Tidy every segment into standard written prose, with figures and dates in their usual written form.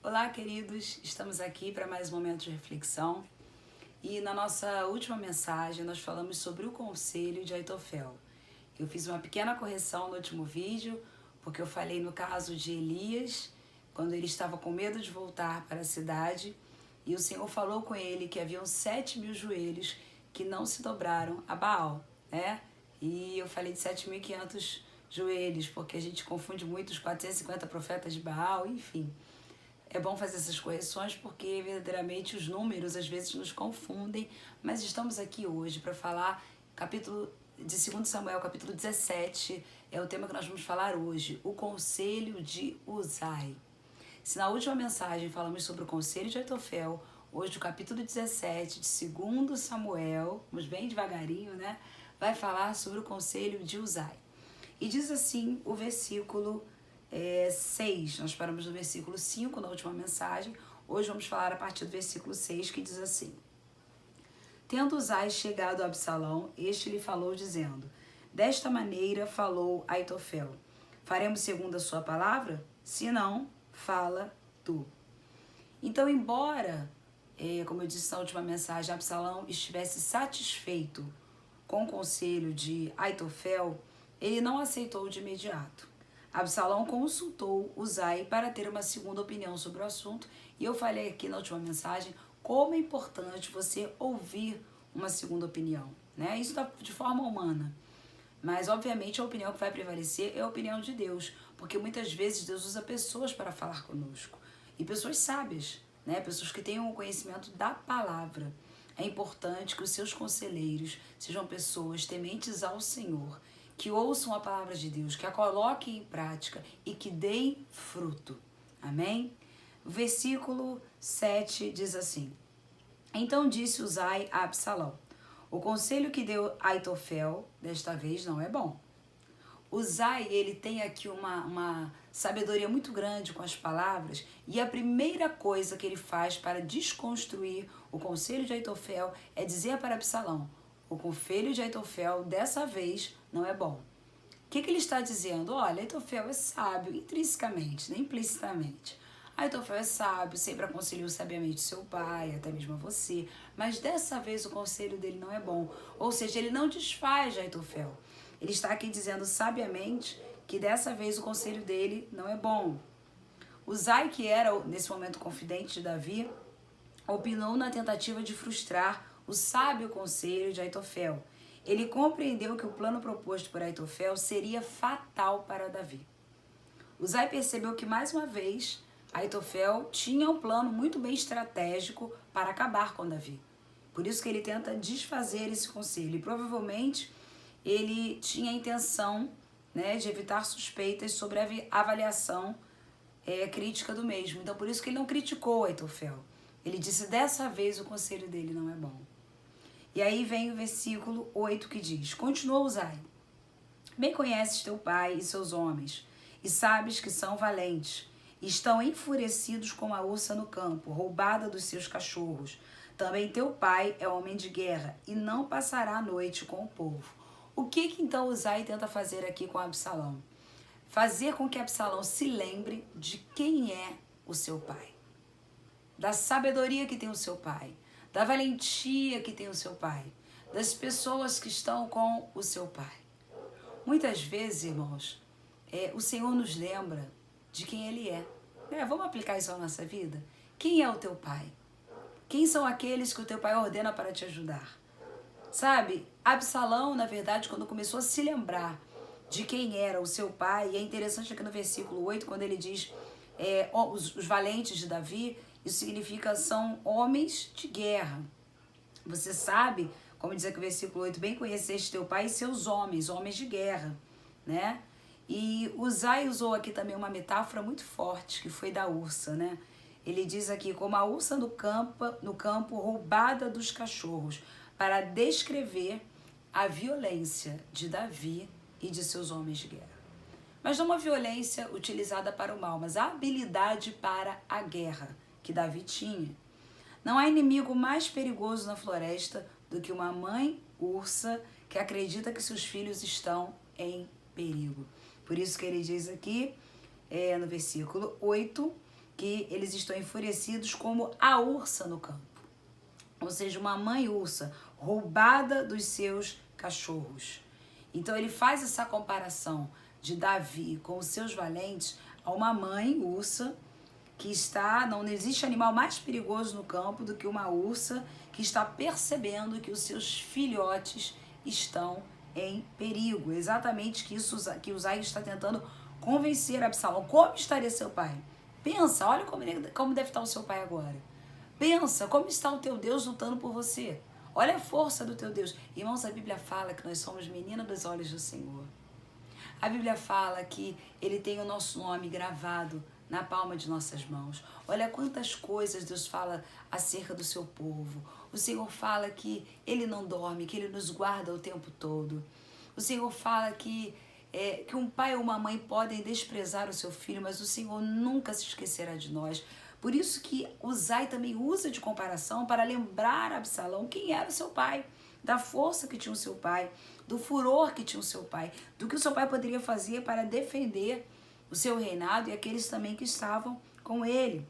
Olá, queridos! Estamos aqui para mais um momento de reflexão e na nossa última mensagem nós falamos sobre o conselho de Aitofel. Eu fiz uma pequena correção no último vídeo, porque eu falei no caso de Elias, quando ele estava com medo de voltar para a cidade e o Senhor falou com ele que haviam 7.000 joelhos que não se dobraram a Baal, né? E eu falei de 7.500 joelhos, porque a gente confunde muito os 450 profetas de Baal, enfim. É bom fazer essas correções porque verdadeiramente os números às vezes nos confundem, mas estamos aqui hoje para falar capítulo de 2 Samuel, capítulo 17, é o tema que nós vamos falar hoje, o conselho de Uzai. Se na última mensagem falamos sobre o conselho de Aitofel, hoje o capítulo 17 de 2 Samuel, vamos bem devagarinho, né? Vai falar sobre o conselho de Uzai. E diz assim o versículo 6, nós paramos no versículo 5 na última mensagem, hoje vamos falar a partir do versículo 6, que diz assim: Tendo Uzai chegado a Absalão, este lhe falou dizendo, desta maneira falou Aitofel, faremos segundo a sua palavra? Se não, fala tu. Então, embora, como eu disse na última mensagem, Absalão estivesse satisfeito com o conselho de Aitofel, ele não aceitou de imediato. Absalão consultou Uzai para ter uma segunda opinião sobre o assunto, e eu falei aqui na última mensagem como é importante você ouvir uma segunda opinião, né? Isso de forma humana, mas obviamente a opinião que vai prevalecer é a opinião de Deus, porque muitas vezes Deus usa pessoas para falar conosco, e pessoas sábias, né? Pessoas que tenham o conhecimento da palavra. É importante que os seus conselheiros sejam pessoas tementes ao Senhor, que ouçam a palavra de Deus, que a coloquem em prática e que deem fruto. Amém? O versículo 7 diz assim: Então disse Uzai a Absalão, o conselho que deu Aitofel desta vez não é bom. Uzai, ele tem aqui uma sabedoria muito grande com as palavras, e a primeira coisa que ele faz para desconstruir o conselho de Aitofel é dizer para Absalão, o conselho de Aitofel dessa vez não é bom. O que ele está dizendo? Olha, Aitofel é sábio intrinsecamente, nem implicitamente. Aitofel é sábio, sempre aconselhou sabiamente seu pai, até mesmo a você, mas dessa vez o conselho dele não é bom. Ou seja, ele não desfaz de Aitofel. Ele está aqui dizendo sabiamente que dessa vez o conselho dele não é bom. Uzai, que era nesse momento confidente de Davi, opinou na tentativa de frustrar o sábio conselho de Aitofel. Ele compreendeu que o plano proposto por Aitofel seria fatal para Davi. Uzai percebeu que, mais uma vez, Aitofel tinha um plano muito bem estratégico para acabar com Davi. Por isso que ele tenta desfazer esse conselho. E provavelmente ele tinha a intenção, né, de evitar suspeitas sobre a avaliação crítica do mesmo. Então, por isso que ele não criticou Aitofel. Ele disse, dessa vez o conselho dele não é bom. E aí vem o versículo 8 que diz, continuou Uzai, bem conheces teu pai e seus homens, e sabes que são valentes, e estão enfurecidos como a ursa no campo, roubada dos seus cachorros. Também teu pai é homem de guerra, e não passará a noite com o povo. O que então Uzai tenta fazer aqui com Absalão? Fazer com que Absalão se lembre de quem é o seu pai, da sabedoria que tem o seu pai, da valentia que tem o seu pai, das pessoas que estão com o seu pai. Muitas vezes, irmãos, o Senhor nos lembra de quem Ele é. Vamos aplicar isso na nossa vida? Quem é o teu pai? Quem são aqueles que o teu pai ordena para te ajudar? Sabe, Absalão, na verdade, quando começou a se lembrar de quem era o seu pai, e é interessante aqui no versículo 8, quando ele diz os valentes de Davi, isso significa são homens de guerra. Você sabe, como diz aqui o versículo 8, bem conheceste teu pai e seus homens, homens de guerra, né? E Uzai usou aqui também uma metáfora muito forte, que foi da ursa, né? Ele diz aqui, como a ursa no campo roubada dos cachorros, para descrever a violência de Davi e de seus homens de guerra. Mas não uma violência utilizada para o mal, mas a habilidade para a guerra que Davi tinha. Não há inimigo mais perigoso na floresta do que uma mãe ursa que acredita que seus filhos estão em perigo. Por isso que ele diz aqui, no versículo 8, que eles estão enfurecidos como a ursa no campo. Ou seja, uma mãe ursa roubada dos seus cachorros. Então ele faz essa comparação de Davi com os seus valentes a uma mãe ursa que está, não existe animal mais perigoso no campo do que uma ursa que está percebendo que os seus filhotes estão em perigo. Exatamente que Uzai está tentando convencer Absalão. Como estaria seu pai? Pensa, olha como deve estar o seu pai agora. Pensa, como está o teu Deus lutando por você. Olha a força do teu Deus. Irmãos, a Bíblia fala que nós somos menina dos olhos do Senhor. A Bíblia fala que Ele tem o nosso nome gravado na palma de nossas mãos. Olha quantas coisas Deus fala acerca do seu povo. O Senhor fala que Ele não dorme, que Ele nos guarda o tempo todo. O Senhor fala que um pai ou uma mãe podem desprezar o seu filho, mas o Senhor nunca se esquecerá de nós. Por isso que Uzai também usa de comparação para lembrar a Absalão quem era o seu pai, da força que tinha o seu pai, do furor que tinha o seu pai, do que o seu pai poderia fazer para defender o seu reinado e aqueles também que estavam com ele.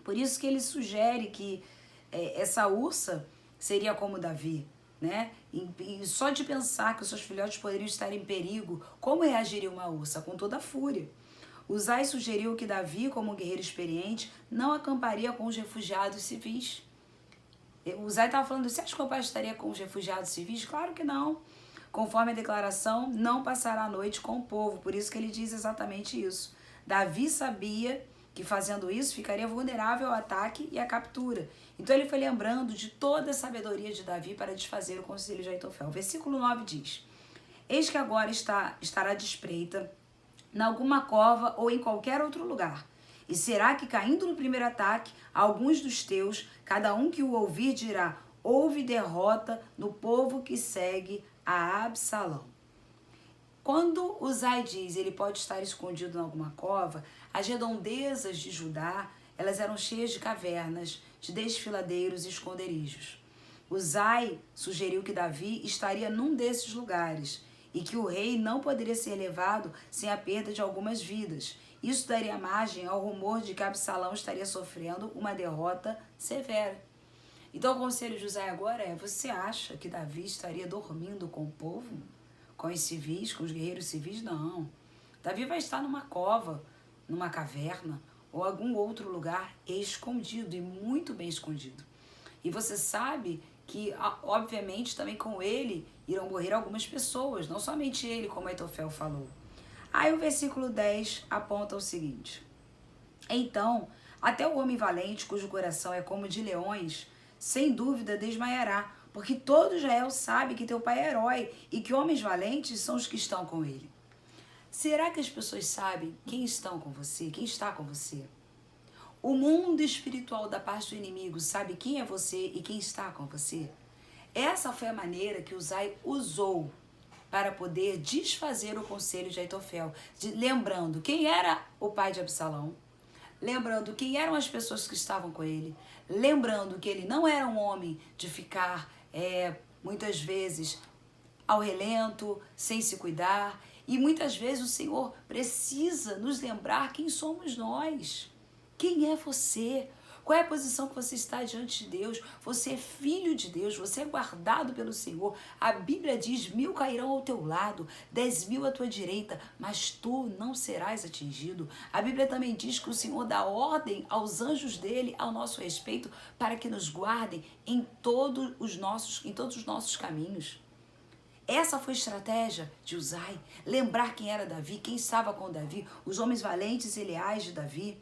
Por isso que ele sugere que essa ursa seria como Davi, né? E só de pensar que os seus filhotes poderiam estar em perigo, como reagiria uma ursa? Com toda a fúria. Uzai sugeriu que Davi, como um guerreiro experiente, não acamparia com os refugiados civis. Uzai estava falando, você acha que o pai estaria com os refugiados civis? Claro que não. Conforme a declaração, não passará a noite com o povo. Por isso que ele diz exatamente isso. Davi sabia que fazendo isso ficaria vulnerável ao ataque e à captura. Então ele foi lembrando de toda a sabedoria de Davi para desfazer o conselho de Aitofel. Versículo 9 diz: Eis que agora estará de espreita em alguma cova ou em qualquer outro lugar. E será que, caindo no primeiro ataque, alguns dos teus, cada um que o ouvir dirá, houve derrota no povo que segue a Absalão. Quando Uzai diz ele pode estar escondido em alguma cova, as redondezas de Judá, elas eram cheias de cavernas, de desfiladeiros e esconderijos. Uzai sugeriu que Davi estaria num desses lugares e que o rei não poderia ser levado sem a perda de algumas vidas. Isso daria margem ao rumor de que Absalão estaria sofrendo uma derrota severa. Então o conselho de Uzai agora é, você acha que Davi estaria dormindo com o povo? Com os civis, com os guerreiros civis? Não. Davi vai estar numa cova, numa caverna ou algum outro lugar escondido e muito bem escondido. E você sabe que, obviamente, também com ele irão morrer algumas pessoas, não somente ele, como Aitofel falou. Aí o versículo 10 aponta o seguinte: Então, até o homem valente, cujo coração é como de leões, sem dúvida desmaiará, porque todo Israel sabe que teu pai é herói e que homens valentes são os que estão com ele. Será que as pessoas sabem quem estão com você, quem está com você? O mundo espiritual da parte do inimigo sabe quem é você e quem está com você? Essa foi a maneira que Uzai usou para poder desfazer o conselho de Aitofel, lembrando quem era o pai de Absalão, lembrando quem eram as pessoas que estavam com ele, lembrando que ele não era um homem de ficar, muitas vezes, ao relento, sem se cuidar. E muitas vezes o Senhor precisa nos lembrar quem somos nós. Quem é você? Qual é a posição que você está diante de Deus? Você é filho de Deus, você é guardado pelo Senhor. A Bíblia diz, 1000 cairão ao teu lado, 10.000 à tua direita, mas tu não serás atingido. A Bíblia também diz que o Senhor dá ordem aos anjos dele ao nosso respeito para que nos guardem em todos os nossos caminhos. Essa foi a estratégia de Uzai, lembrar quem era Davi, quem estava com Davi, os homens valentes e leais de Davi.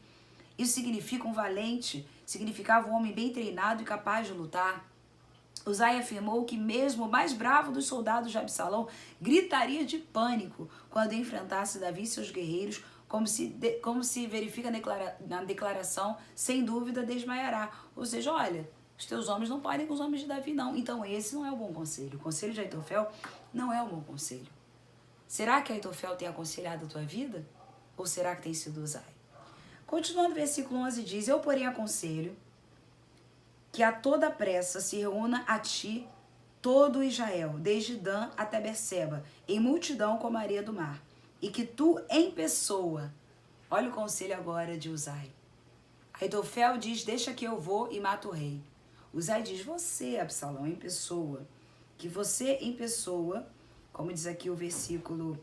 Isso significa um valente, significava um homem bem treinado e capaz de lutar. Uzai afirmou que mesmo o mais bravo dos soldados de Absalão gritaria de pânico quando enfrentasse Davi e seus guerreiros, como se verifica na declaração, sem dúvida desmaiará. Ou seja, olha, os teus homens não podem com os homens de Davi, não. Então esse não é o bom conselho. O conselho de Aitofel não é o bom conselho. Será que Aitofel tem aconselhado a tua vida? Ou será que tem sido Uzai? Continuando, o versículo 11 diz, eu, porém, aconselho que a toda pressa se reúna a ti todo Israel, desde Dan até Berseba, em multidão como a areia do mar, e que tu, em pessoa, olha o conselho agora de Uzai, Aitofel diz, deixa que eu vou e mato o rei. Uzai diz, você, Absalão, em pessoa, que você em pessoa, como diz aqui o versículo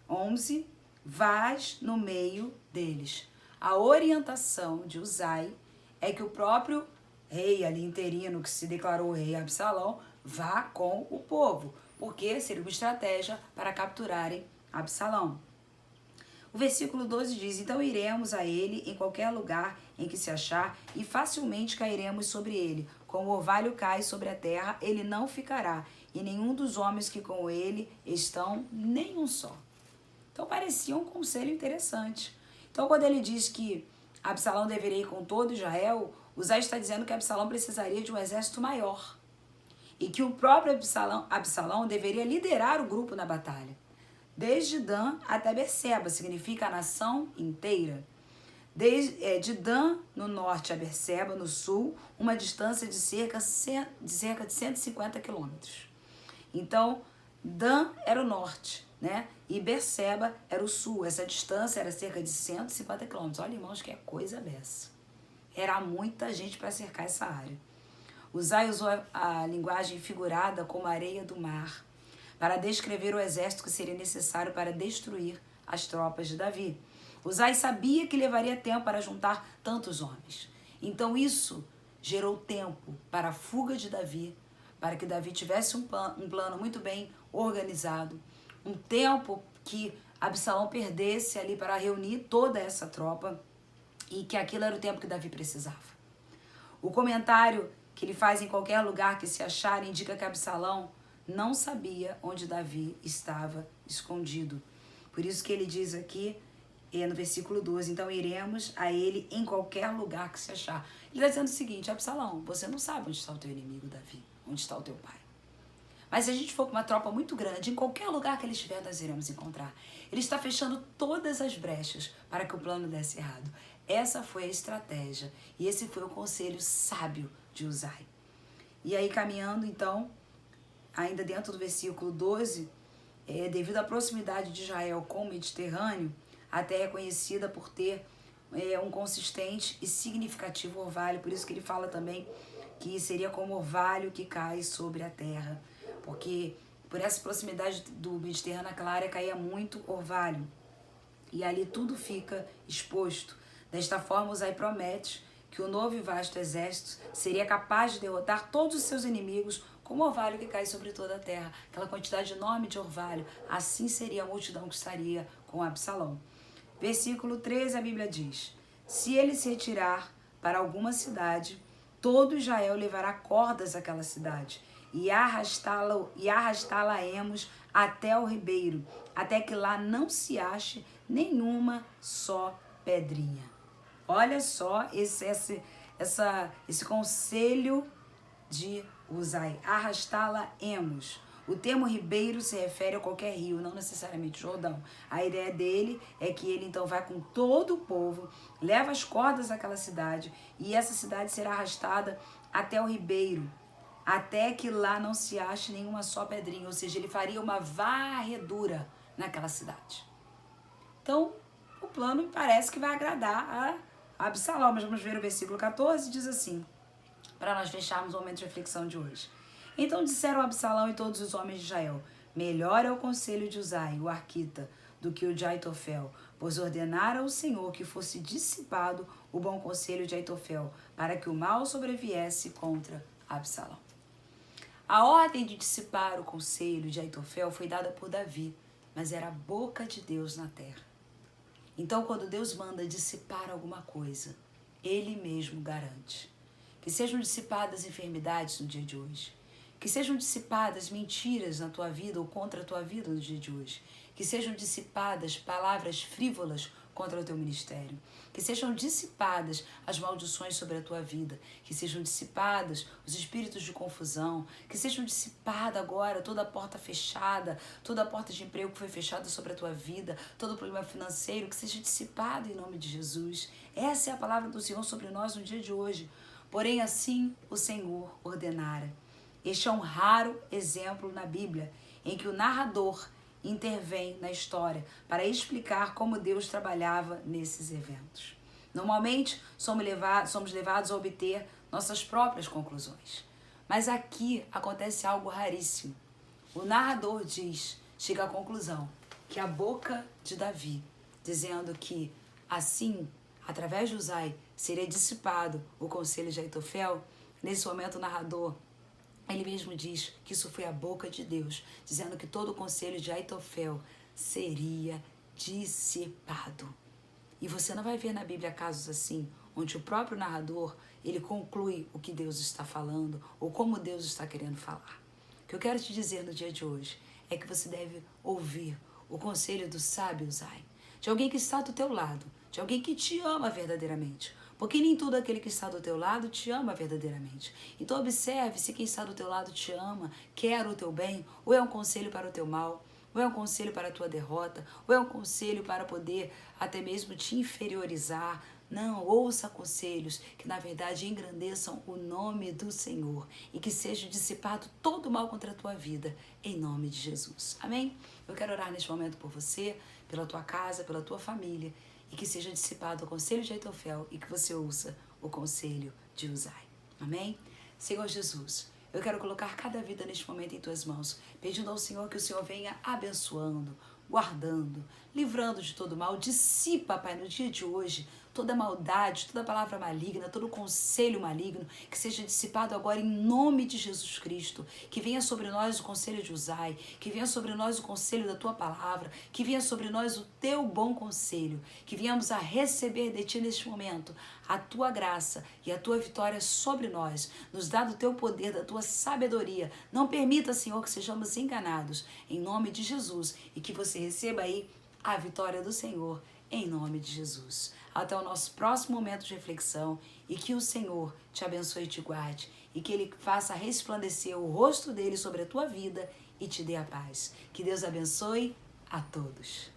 11, vais no meio deles. A orientação de Uzai é que o próprio rei ali interino, que se declarou rei Absalão, vá com o povo, porque seria uma estratégia para capturarem Absalão. O versículo 12 diz, então iremos a ele em qualquer lugar em que se achar e facilmente cairemos sobre ele. Como o orvalho cai sobre a terra, ele não ficará, e nenhum dos homens que com ele estão, nenhum só. Então parecia um conselho interessante. Então quando ele diz que Absalão deveria ir com todo Israel, Uzai está dizendo que Absalão precisaria de um exército maior. E que o próprio Absalão deveria liderar o grupo na batalha. Desde Dan até Berseba, significa a nação inteira. De Dan no norte a Berseba no sul, uma distância de cerca de 150 quilômetros. Então, Dan era o norte, né? E Berseba era o sul. Essa distância era cerca de 150 quilômetros. Olha, irmãos, que é coisa dessa. Era muita gente para cercar essa área. Uzai usou a linguagem figurada como a areia do mar para descrever o exército que seria necessário para destruir as tropas de Davi. Uzai sabia que levaria tempo para juntar tantos homens. Então isso gerou tempo para a fuga de Davi, para que Davi tivesse um plano muito bem organizado, um tempo que Absalão perdesse ali para reunir toda essa tropa e que aquilo era o tempo que Davi precisava. O comentário que ele faz em qualquer lugar que se achar indica que Absalão não sabia onde Davi estava escondido. Por isso que ele diz aqui, no versículo 12, então iremos a ele em qualquer lugar que se achar. Ele está dizendo o seguinte, Absalão, você não sabe onde está o teu inimigo, Davi, onde está o teu pai. Mas se a gente for com uma tropa muito grande, em qualquer lugar que ele estiver, nós iremos encontrar. Ele está fechando todas as brechas para que o plano desse errado. Essa foi a estratégia e esse foi o conselho sábio de Uzai. E aí, caminhando, então, ainda dentro do versículo 12, devido à proximidade de Israel com o Mediterrâneo, a terra é conhecida por ter um consistente e significativo orvalho. Por isso que ele fala também que seria como orvalho que cai sobre a terra. Porque por essa proximidade do Mediterrâneo, aquela área caía muito orvalho. E ali tudo fica exposto. Desta forma, Uzai promete que o novo e vasto exército seria capaz de derrotar todos os seus inimigos como orvalho que cai sobre toda a terra. Aquela quantidade enorme de orvalho. Assim seria a multidão que estaria com Absalão. Versículo 13, a Bíblia diz, se ele se retirar para alguma cidade, todo Israel levará cordas àquela cidade e arrastá-la-emos até o ribeiro, até que lá não se ache nenhuma só pedrinha. Olha só esse conselho de Uzai, arrastá-la-emos. O termo ribeiro se refere a qualquer rio, não necessariamente Jordão. A ideia dele é que ele então vai com todo o povo, leva as cordas àquela cidade e essa cidade será arrastada até o ribeiro, até que lá não se ache nenhuma só pedrinha, ou seja, ele faria uma varredura naquela cidade. Então, o plano parece que vai agradar a Absalão, mas vamos ver o versículo 14, diz assim, para nós fecharmos o momento de reflexão de hoje. Então disseram Absalão e todos os homens de Israel, melhor é o conselho de Uzai, o arquita, do que o de Aitofel, pois ordenara o Senhor que fosse dissipado o bom conselho de Aitofel, para que o mal sobreviesse contra Absalão. A ordem de dissipar o conselho de Aitofel foi dada por Davi, mas era a boca de Deus na terra. Então, quando Deus manda dissipar alguma coisa, Ele mesmo garante. Que sejam dissipadas enfermidades no dia de hoje. Que sejam dissipadas mentiras na tua vida ou contra a tua vida no dia de hoje. Que sejam dissipadas palavras frívolas contra o teu ministério. Que sejam dissipadas as maldições sobre a tua vida. Que sejam dissipadas os espíritos de confusão. Que sejam dissipada agora toda a porta fechada, toda a porta de emprego que foi fechada sobre a tua vida, todo o problema financeiro, que seja dissipado em nome de Jesus. Essa é a palavra do Senhor sobre nós no dia de hoje. Porém, assim o Senhor ordenara. Este é um raro exemplo na Bíblia em que o narrador intervém na história para explicar como Deus trabalhava nesses eventos. Normalmente, somos levados a obter nossas próprias conclusões. Mas aqui acontece algo raríssimo. O narrador chega à conclusão que a boca de Davi, dizendo que assim, através de Uzai, seria dissipado o conselho de Aitofel. Nesse momento o narrador, ele mesmo diz que isso foi a boca de Deus, dizendo que todo o conselho de Aitofel seria dissipado. E você não vai ver na Bíblia casos assim, onde o próprio narrador, ele conclui o que Deus está falando ou como Deus está querendo falar. O que eu quero te dizer no dia de hoje é que você deve ouvir o conselho do sábio Uzai, de alguém que está do teu lado, de alguém que te ama verdadeiramente. Porque nem tudo aquele que está do teu lado te ama verdadeiramente. Então observe se quem está do teu lado te ama, quer o teu bem, ou é um conselho para o teu mal, ou é um conselho para a tua derrota, ou é um conselho para poder até mesmo te inferiorizar. Não, ouça conselhos que na verdade engrandeçam o nome do Senhor e que seja dissipado todo o mal contra a tua vida, em nome de Jesus. Amém? Eu quero orar neste momento por você, pela tua casa, pela tua família, e que seja dissipado o conselho de Aitofel e que você ouça o conselho de Uzai. Amém? Senhor Jesus, eu quero colocar cada vida neste momento em tuas mãos, pedindo ao Senhor que o Senhor venha abençoando, guardando, livrando de todo mal. Dissipa, Pai, no dia de hoje, toda maldade, toda palavra maligna, todo conselho maligno, que seja dissipado agora em nome de Jesus Cristo. Que venha sobre nós o conselho de Uzai, que venha sobre nós o conselho da Tua palavra, que venha sobre nós o Teu bom conselho, que venhamos a receber de Ti neste momento a Tua graça e a Tua vitória sobre nós. Nos dá do Teu poder, da Tua sabedoria. Não permita, Senhor, que sejamos enganados, em nome de Jesus, e que você receba aí a vitória do Senhor, em nome de Jesus. Até o nosso próximo momento de reflexão, e que o Senhor te abençoe e te guarde, e que Ele faça resplandecer o rosto dele sobre a tua vida e te dê a paz. Que Deus abençoe a todos.